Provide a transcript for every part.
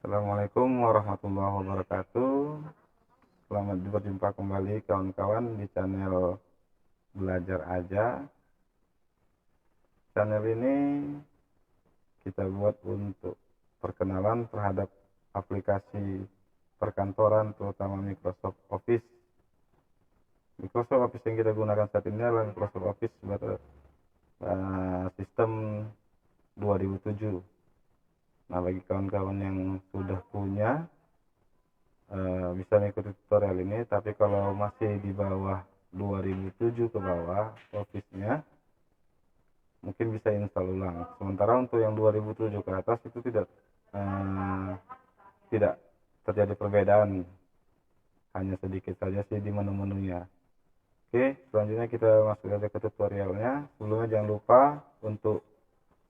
Assalamualaikum warahmatullahi wabarakatuh. Selamat berjumpa kembali kawan-kawan di channel Belajar Aja. Channel ini kita buat untuk perkenalan terhadap aplikasi perkantoran, terutama Microsoft Office. Microsoft Office yang kita gunakan saat ini adalah Microsoft Office sistem 2007. Nah, bagi kawan-kawan yang sudah punya bisa mengikuti tutorial ini, tapi kalau masih di bawah 2007 ke bawah Office-nya, mungkin bisa install ulang. Sementara untuk yang 2007 ke atas itu tidak terjadi perbedaan, hanya sedikit saja sih di menu-menunya. Oke, selanjutnya kita masuk aja ke tutorialnya. Sebelumnya jangan lupa untuk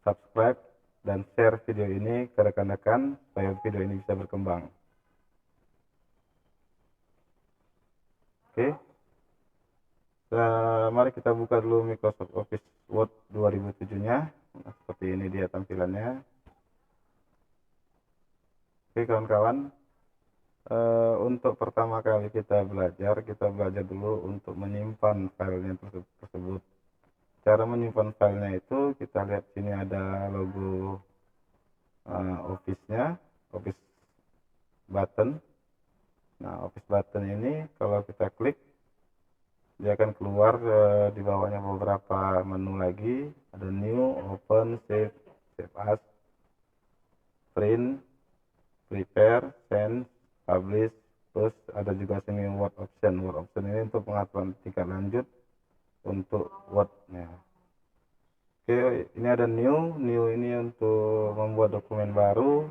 subscribe dan share video ini ke rekan-rekan supaya video ini bisa berkembang. Oke, mari kita buka dulu Microsoft Office Word 2007-nya. Nah, seperti ini dia tampilannya. Oke kawan-kawan, untuk pertama kali kita belajar dulu untuk menyimpan filenya tersebut. Cara menyimpan filenya itu kita lihat sini ada logo Office-nya, Office button. Nah, Office button ini kalau kita klik, dia akan keluar di bawahnya beberapa menu lagi. Ada New, Open, Save, Save As, Print, Prepare, Send, Publish. Terus ada juga sini Word Option. Word Option ini untuk pengaturan tingkat lanjut untuk Word-nya. Oke, ini ada New. New ini untuk membuat dokumen baru.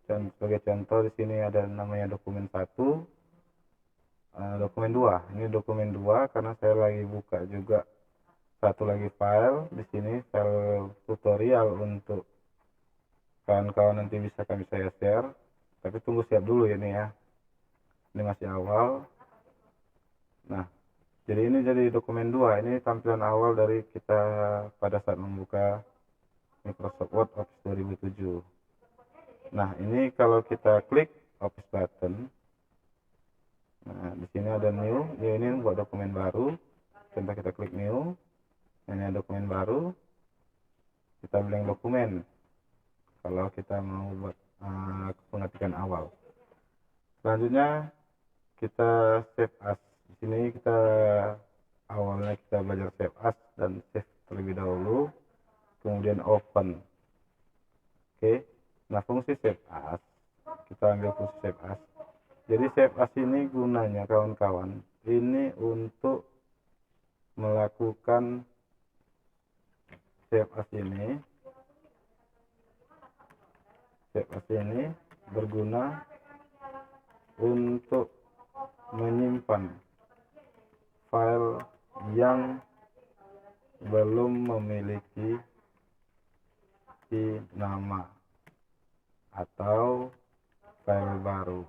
Dan sebagai contoh di sini ada namanya dokumen 1, dokumen 2. Ini dokumen 2 karena saya lagi buka juga satu lagi file di sini, file tutorial untuk kawan-kawan nanti bisa saya share. Tapi tunggu siap dulu ini ya. Ini masih awal. Nah, jadi ini jadi dokumen 2. Ini tampilan awal dari kita pada saat membuka Microsoft Word Office 2007. Nah, ini kalau kita klik Office button, nah di sini ada New. New ini buat dokumen baru. Contoh kita klik New. Ini ada dokumen baru. Kita blank dokumen. Kalau kita mau buat pengetikan awal. Selanjutnya kita save as. Di sini kita awalnya kita belajar save as dan save terlebih dahulu, kemudian open. Oke. Nah, fungsi save as, kita ambil fungsi save as. Jadi save as ini gunanya kawan-kawan, ini untuk melakukan save as ini. Save as ini berguna untuk menyimpan file yang belum memiliki nama atau file baru.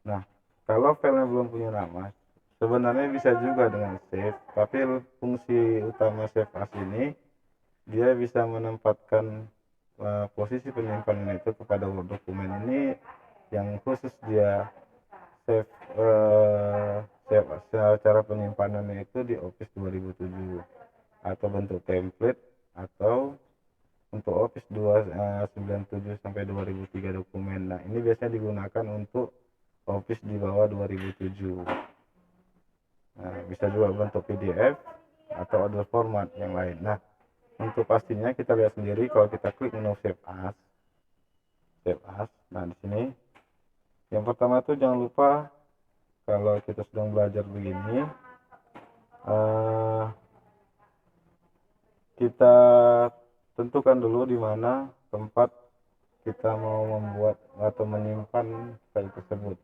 Nah, kalau filenya belum punya nama, sebenarnya bisa juga dengan save, tapi fungsi utama save as ini dia bisa menempatkan posisi penyimpanan itu kepada Word dokumen ini yang khusus dia save cara penyimpanannya itu di Office 2007 atau bentuk template atau untuk Office 97 sampai 2003 dokumen. Nah, ini biasanya digunakan untuk Office di bawah 2007. Nah, bisa juga bentuk PDF atau other format yang lain. Nah, untuk pastinya kita lihat sendiri kalau kita klik menu save as. Nah, di sini yang pertama itu jangan lupa kalau kita sedang belajar begini, kita tentukan dulu di mana tempat kita mau membuat atau menyimpan file tersebut.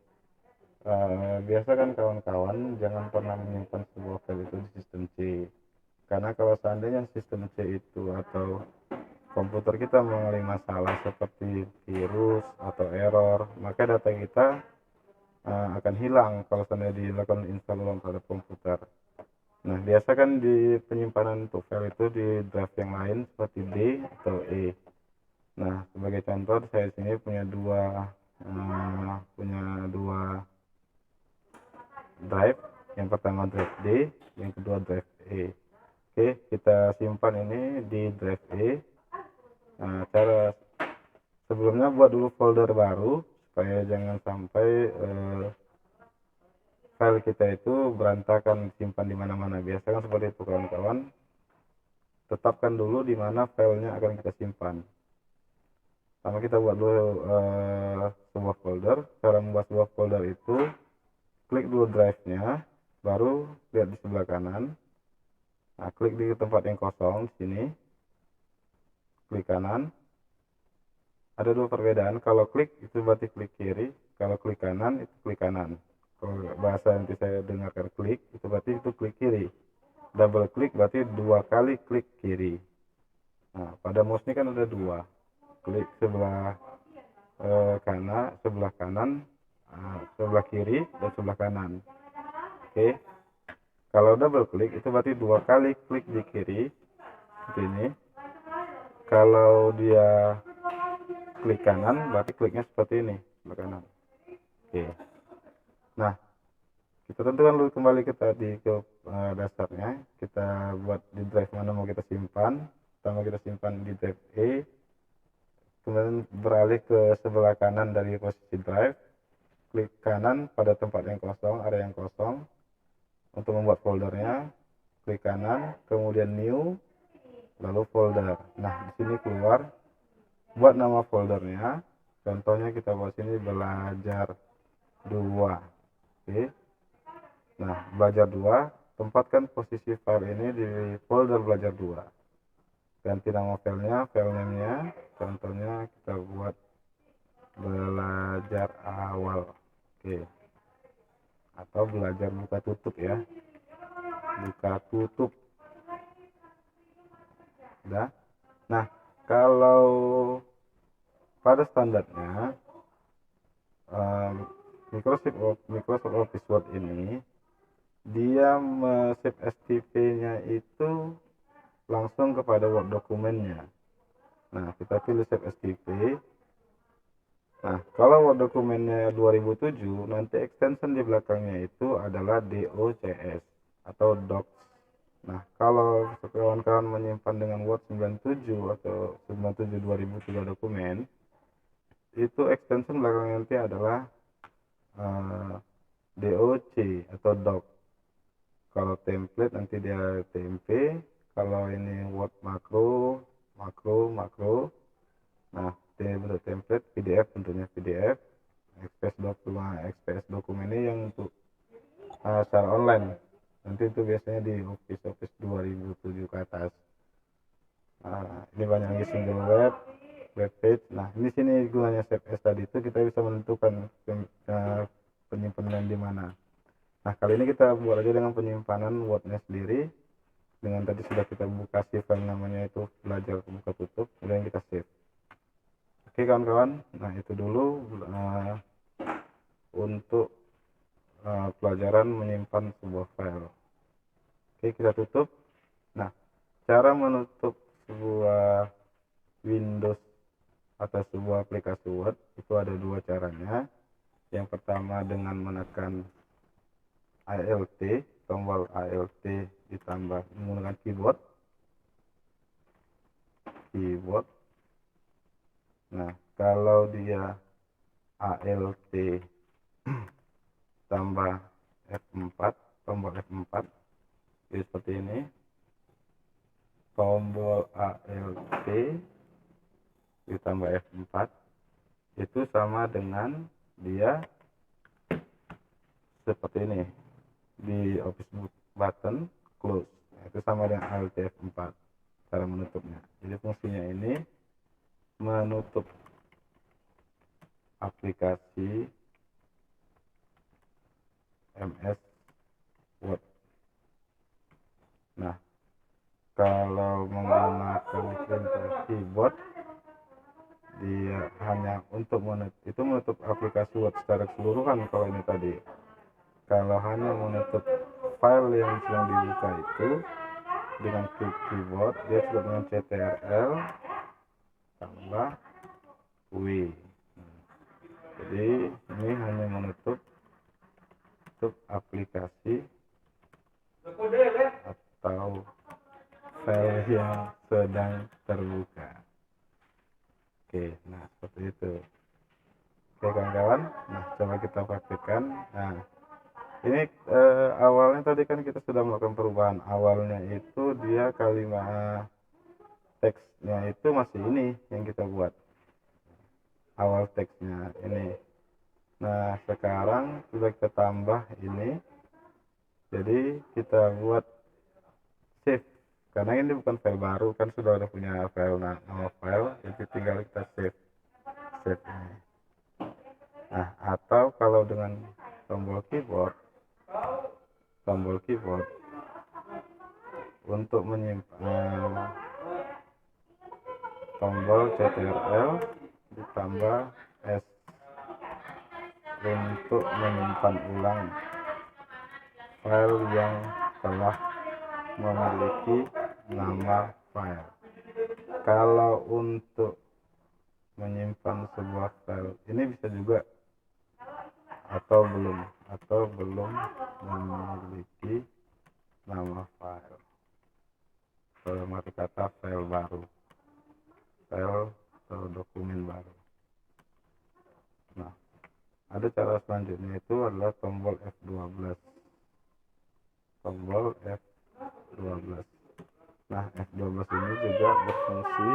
Biasa kan kawan-kawan jangan pernah menyimpan sebuah file itu di sistem C, karena kalau seandainya sistem C itu atau komputer kita mengalami masalah seperti virus atau error, maka data kita akan hilang kalau seandainya dilakukan install ulang terhadap komputer. Nah, biasa kan di penyimpanan untuk file itu di drive yang lain seperti D atau E. Nah, sebagai contoh saya di sini punya dua drive. Yang pertama drive D, yang kedua drive E. Oke, kita simpan ini di drive E. Nah, cara sebelumnya buat dulu folder baru supaya jangan sampai file kita itu berantakan, simpan di mana-mana. Biasanya seperti itu kawan-kawan. Tetapkan dulu di mana filenya akan kita simpan. Sama kita buat dulu sebuah folder. Cara membuat sebuah folder itu klik dulu drive-nya, baru lihat di sebelah kanan. Nah, klik di tempat yang kosong di sini, klik kanan. Ada dua perbedaan. Kalau klik itu berarti klik kiri, kalau klik kanan itu klik kanan. Kalau bahasa nanti saya dengarkan klik itu berarti itu klik kiri. Double klik berarti dua kali klik kiri. Nah, pada mouse ini kan ada dua, klik sebelah sebelah kanan, sebelah kiri dan sebelah kanan. Oke, kalau double klik itu berarti dua kali klik di kiri seperti ini. Kalau dia klik kanan berarti kliknya seperti ini, sebelah kanan. Oke, nah kita tentukan dulu kembali ke tadi ke dasarnya. Kita buat di drive mana mau kita simpan. Pertama kita simpan di drive E, kemudian beralih ke sebelah kanan dari posisi drive, klik kanan pada tempat yang kosong, area yang kosong untuk membuat foldernya. Klik kanan, kemudian new, lalu folder. Nah, di sini keluar buat nama foldernya. Contohnya kita buat sini belajar 2. Oke. Nah, belajar 2, tempatkan posisi file ini di folder belajar 2. Ganti nama filenya, file name-nya. Contohnya kita buat belajar awal. Oke. Atau belajar buka tutup ya. Buka tutup. Udah. Nah, kalau pada standarnya Microsoft Office Word ini dia save STP-nya itu langsung kepada Word dokumennya. Nah, kita pilih save STP. Nah, kalau Word dokumennya 2007, nanti extension di belakangnya itu adalah DOCS atau Docs. Nah, kalau kawan-kawan menyimpan dengan Word 97 atau 97 2003 dokumen, itu extension belakangnya nanti adalah DOC atau Doc. Kalau template nanti dia TMP. Kalau ini Word makro. Nah, bentuk template PDF tentunya PDF. XPS dokumen ini yang untuk secara online. Nanti itu biasanya di Office 2007 ke atas. Ini banyak lagi single web page. Nah, di sini gunanya save as tadi itu kita bisa menentukan penyimpanan di mana. Nah, kali ini kita buat aja dengan penyimpanan Word-nya sendiri. Dengan tadi sudah kita buka file namanya itu belajar buka tutup, kemudian kita save. Oke kawan-kawan, nah itu dulu untuk pelajaran menyimpan sebuah file. Oke, kita tutup. Nah, cara menutup sebuah Windows atau sebuah aplikasi Word itu ada dua caranya. Yang pertama dengan menekan Alt, tombol Alt ditambah menggunakan keyboard. Nah, kalau dia Alt tambah F4, tombol F4 jadi seperti ini. Tombol Alt ditambah F4 itu sama dengan dia seperti ini di Office button close. Nah, itu sama dengan Alt F4 cara menutupnya. Jadi fungsinya ini menutup aplikasi MS Word. Nah, kalau menggunakan keyboard dia hanya untuk menutup aplikasi Word secara keseluruhan. Kalau ini tadi, kalau hanya menutup file yang sedang dibuka itu dengan klik keyboard, dia cukup dengan CTRL tambah W. Jadi ini hanya menutup aplikasi atau file yang sedang terbuka. Oke, nah seperti itu. Oke kawan-kawan, nah coba kita praktikkan. Nah ini awalnya tadi kan kita sudah melakukan perubahan. Awalnya itu dia kalimat teksnya itu masih ini yang kita buat, awal teksnya ini. Nah sekarang sudah kita tambah ini, jadi kita buat save, karena ini bukan file baru, kan sudah ada punya file, nama file, jadi tinggal kita save ini. Nah atau kalau dengan tombol keyboard untuk menyimpan, tombol CTRL ditambah S untuk menyimpan ulang file yang telah memiliki nama file. Kalau untuk menyimpan sebuah file ini bisa juga atau belum memiliki nama file, dalam arti kata file baru, file atau dokumen baru. Nah ada cara selanjutnya, itu adalah tombol F12. Nah F12 ini juga berfungsi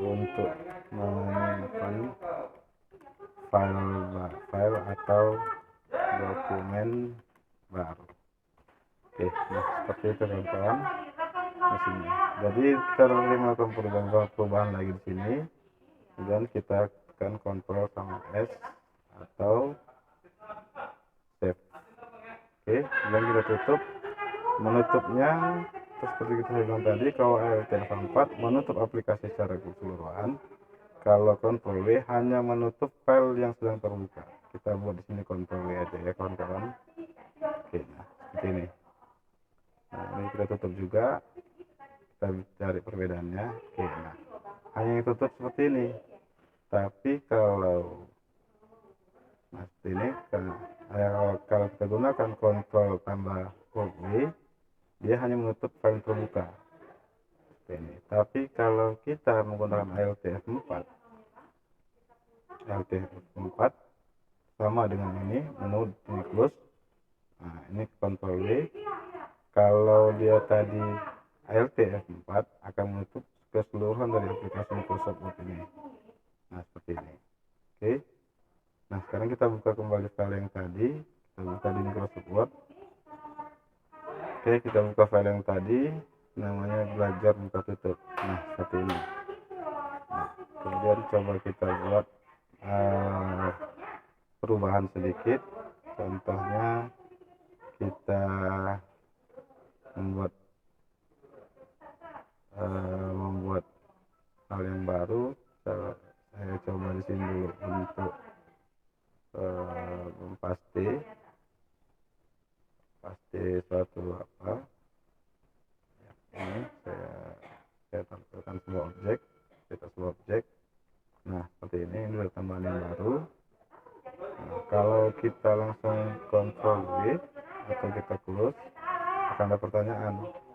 untuk menyimpan file atau dokumen baru. Oke, nah seperti itu kawan-kawan di sini. Jadi kita melakukan perubahan lagi di sini, dan kita tekan Ctrl sama S atau save. Oke, dan kita tutup. Menutupnya seperti kita bilang tadi, kalau Alt F4 menutup aplikasi secara keseluruhan. Kalau Ctrl W hanya menutup file yang sedang terbuka. Kita buat di sini Ctrl W aja ya kawan-kawan. Oke, nah seperti ini. Nah ini kita tutup juga. Kita cari perbedaannya. Oke, nah hanya yang tutup seperti ini. Tapi kalau seperti ini, kalau kita gunakan Ctrl tambah W, dia hanya menutup file terbuka seperti ini. Tapi kalau kita menggunakan Alt F4 sama dengan ini, menu ini close. Nah ini Ctrl W. Kalau dia tadi Alt F4 akan menutup keseluruhan dari aplikasi Microsoft Word ini. Nah seperti ini. Oke, nah sekarang kita buka kembali file yang tadi, kita buka di Microsoft Word. Oke, kita buka file yang tadi, namanya belajar buka tutup. Nah seperti ini. Nah, kemudian coba kita buat perubahan sedikit. Contohnya kita membuat hal yang baru. Saya coba di sini dulu untuk paste suatu apa ya, ini saya tampilkan sebuah objek, nah seperti ini ada tambahan yang baru. Nah, kalau kita langsung Ctrl V atau kita close, akan ada pertanyaan,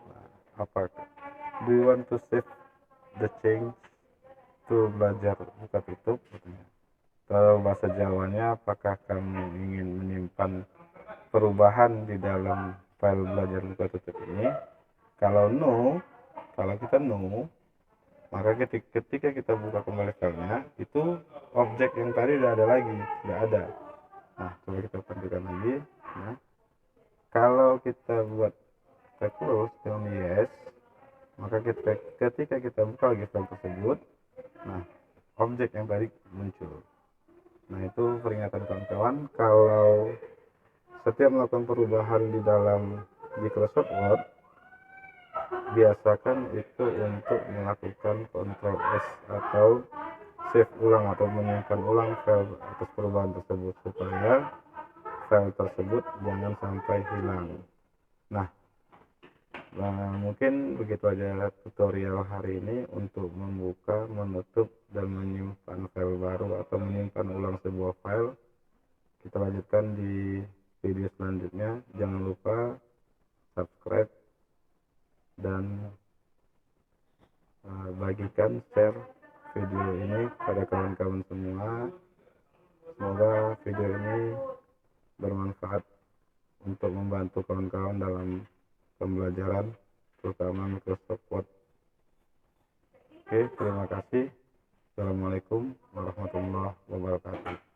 nah, apakah do you want to save the change to belajar buka tutup? Kalau bahasa Jawanya, apakah kamu ingin menyimpan perubahan di dalam file belajar buka tutup ini? Kalau no, kalau kita no, maka ketika kita buka kembali filenya, itu objek yang tadi tidak ada lagi, tidak ada. Nah coba kita tampilkan lagi. Nah kalau kita buat close dan yes, maka ketika kita buka lagi file tersebut, nah objek yang tadi muncul. Nah itu peringatan kawan-kawan, kalau setiap melakukan perubahan di dalam Microsoft Word, biasakan itu untuk melakukan Ctrl S atau save ulang atau menyimpan ulang file atas perubahan tersebut, supaya file tersebut jangan sampai hilang. Nah Nah, mungkin begitu aja tutorial hari ini untuk membuka, menutup, dan menyimpan file baru atau menyimpan ulang sebuah file. Kita lanjutkan di video selanjutnya. Jangan lupa subscribe dan bagikan, share video ini pada kawan-kawan semua. Semoga video ini bermanfaat untuk membantu kawan-kawan dalam pembelajaran, terutama Microsoft Word. Oke, terima kasih. Assalamualaikum warahmatullahi wabarakatuh.